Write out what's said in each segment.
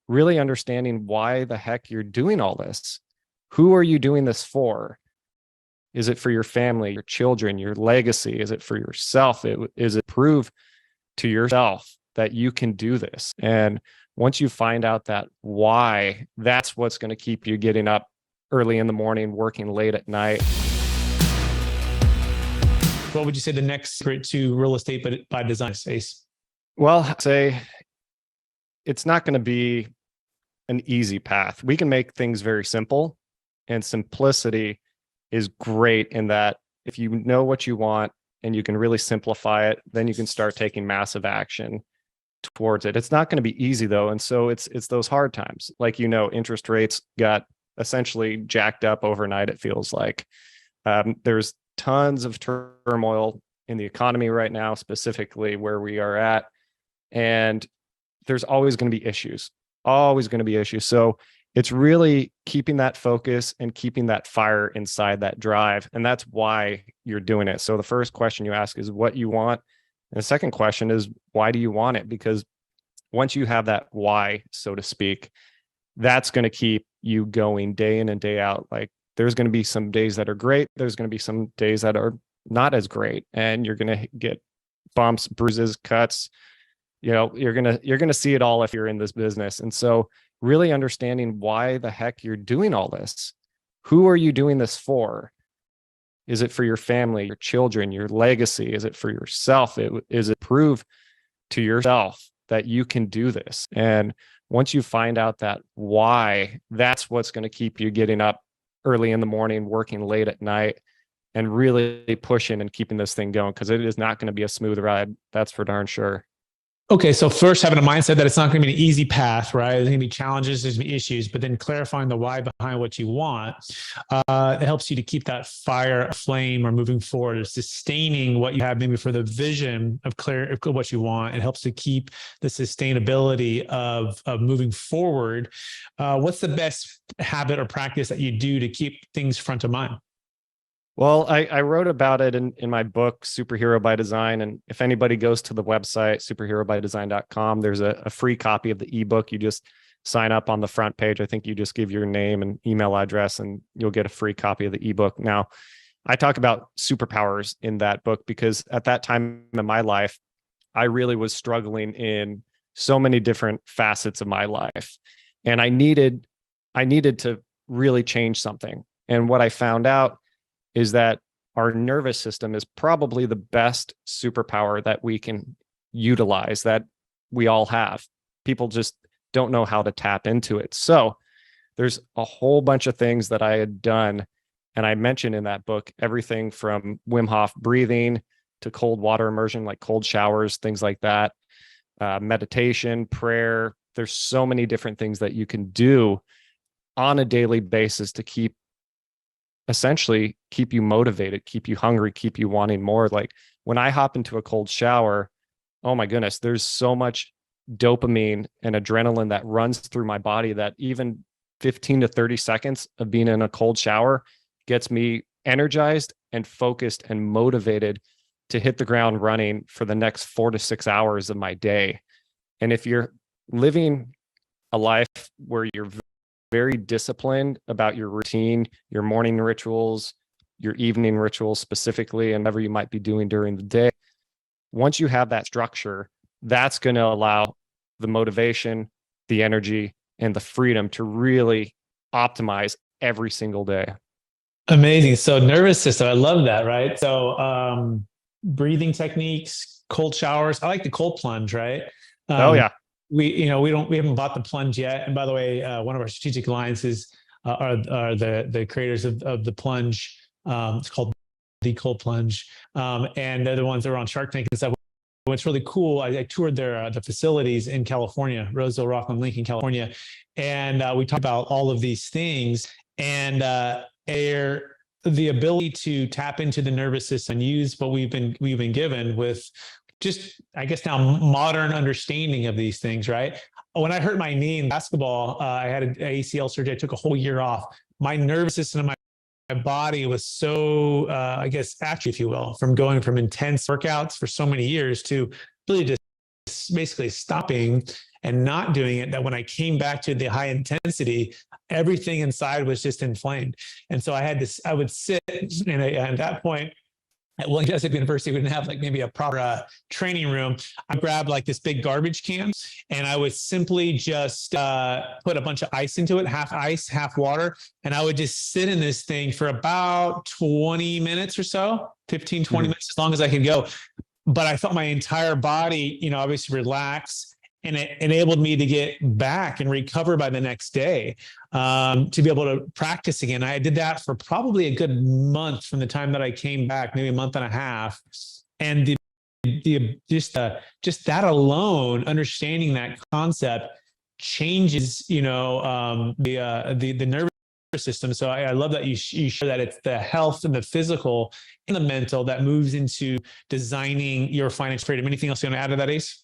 really understanding why the heck you're doing all this. Who are you doing this for? Is it for your family, your children, your legacy? Is it for yourself? Is it prove to yourself that you can do this? And once you find out that why, that's what's going to keep you getting up early in the morning, working late at night. What would you say the next secret to real estate by design space? Well, I'd say it's not going to be an easy path. We can make things very simple, and simplicity is great in that if you know what you want and you can really simplify it, then you can start taking massive action towards it. It's not going to be easy though. And so it's those hard times. Like, interest rates got essentially jacked up overnight, it feels like. There's tons of turmoil in the economy right now, specifically where we are at. And there's always going to be issues, So it's really keeping that focus and keeping that fire inside that drive. And that's why you're doing it. So the first question you ask is what you want. And the second question is, why do you want it? Because once you have that why, so to speak, that's going to keep you going day in and day out. Like, there's going to be some days that are great. There's going to be some days that are not as great. And you're going to get bumps, bruises, cuts. You're going to see it all if you're in this business. And so really understanding why the heck you're doing all this. Who are you doing this for? Is it for your family, your children, your legacy? Is it for yourself? Is it prove to yourself that you can do this? And once you find out that why, that's what's going to keep you getting up early in the morning, working late at night, and really pushing and keeping this thing going, because it is not going to be a smooth ride. That's for darn sure. Okay, so first having a mindset that it's not going to be an easy path, right? There's going to be challenges, there's going to be issues, but then clarifying the why behind what you want, it helps you to keep that fire aflame or moving forward, or sustaining what you have maybe for the vision of what you want. It helps to keep the sustainability of moving forward. What's the best habit or practice that you do to keep things front of mind? Well, I wrote about it in my book, Superhero by Design. And if anybody goes to the website, superherobydesign.com, there's a free copy of the ebook. You just sign up on the front page. I think you just give your name and email address and you'll get a free copy of the ebook. Now, I talk about superpowers in that book because at that time in my life, I really was struggling in so many different facets of my life. And I needed to really change something. And what I found out is that our nervous system is probably the best superpower that we can utilize, that we all have. People just don't know how to tap into it. So there's a whole bunch of things that I had done, and I mentioned in that book, everything from Wim Hof breathing to cold water immersion, like cold showers, things like that, meditation, prayer. There's so many different things that you can do on a daily basis to essentially keep you motivated, keep you hungry, keep you wanting more. Like when I hop into a cold shower, oh my goodness, there's so much dopamine and adrenaline that runs through my body that even 15 to 30 seconds of being in a cold shower gets me energized and focused and motivated to hit the ground running for the next 4 to 6 hours of my day. And if you're living a life where you're very disciplined about your routine, your morning rituals, your evening rituals specifically, and whatever you might be doing during the day, once you have that structure, that's going to allow the motivation, the energy, and the freedom to really optimize every single day. Amazing. So nervous system, I love that, right? So breathing techniques, cold showers. I like the cold plunge, right? Oh yeah. We haven't bought the plunge yet. And by the way, one of our strategic alliances are the creators of the plunge. It's called the Cold Plunge, and they're the ones that were on Shark Tank and stuff. What's really cool, I toured the facilities in California, Roseville, Rockland, Lincoln, California, and we talked about all of these things and the ability to tap into the nervous system and use what we've been given with just, I guess now, modern understanding of these things, right? When I hurt my knee in basketball, I had an ACL surgery. I took a whole year off. My nervous system and my body was so, I guess, atrophied, if you will, from going from intense workouts for so many years to really just basically stopping and not doing it, that when I came back to the high intensity, everything inside was just inflamed. And so I would sit, and at that point, at William Jessup University, we didn't have like maybe a proper training room. I grabbed like this big garbage can, and I would simply just put a bunch of ice into it, half ice, half water. And I would just sit in this thing for about 20 minutes or so, 15, 20 minutes, as long as I could go. But I felt my entire body, obviously relax, and it enabled me to get back and recover by the next day, to be able to practice again. I did that for probably a good month from the time that I came back, maybe a month and a half. And just that alone, understanding that concept changes, the nervous system. So I love that you share that it's the health and the physical and the mental that moves into designing your financial freedom. Anything else you want to add to that, Ace?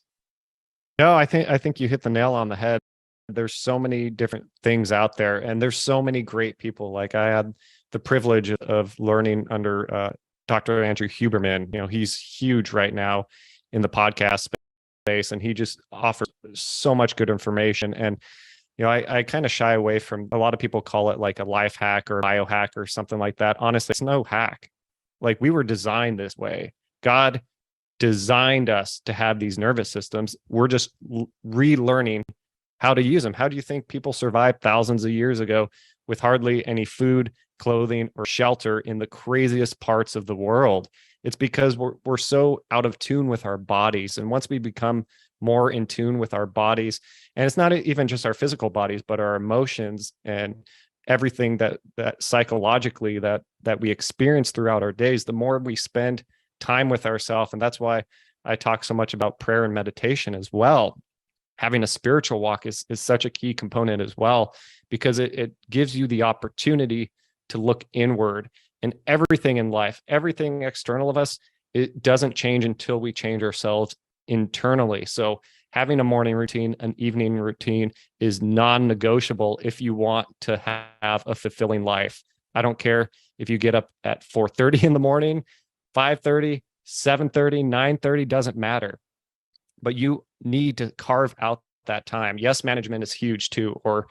No, I think you hit the nail on the head. There's so many different things out there, and there's so many great people. Like I had the privilege of learning under Dr. Andrew Huberman. He's huge right now in the podcast space, and he just offers so much good information. And I kind of shy away from, a lot of people call it like a life hack or biohack or something like that. Honestly, it's no hack. Like, we were designed this way. God designed us to have these nervous systems. We're just relearning how to use them. How do you think people survived thousands of years ago with hardly any food, clothing, or shelter in the craziest parts of the world? It's because we're so out of tune with our bodies. And once we become more in tune with our bodies, and it's not even just our physical bodies, but our emotions and everything that psychologically that we experience throughout our days, the more we spend time with ourselves. And that's why I talk so much about prayer and meditation as well. Having a spiritual walk is such a key component as well, because it gives you the opportunity to look inward. And everything in life, everything external of us, it doesn't change until we change ourselves internally. So having a morning routine, an evening routine is non-negotiable if you want to have a fulfilling life. I don't care if you get up at 4:30 in the morning, 5:30, 7:30, 9:30, doesn't matter. But you need to carve out that time. Yes, management is huge too, or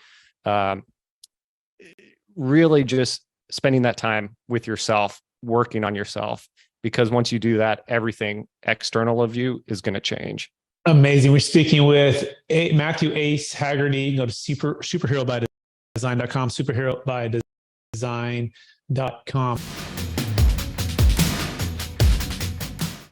really just spending that time with yourself, working on yourself, because once you do that, everything external of you is going to change. Amazing. We're speaking with Matthew Ace Hagerty. Go to superherobydesign.com, superherobydesign.com.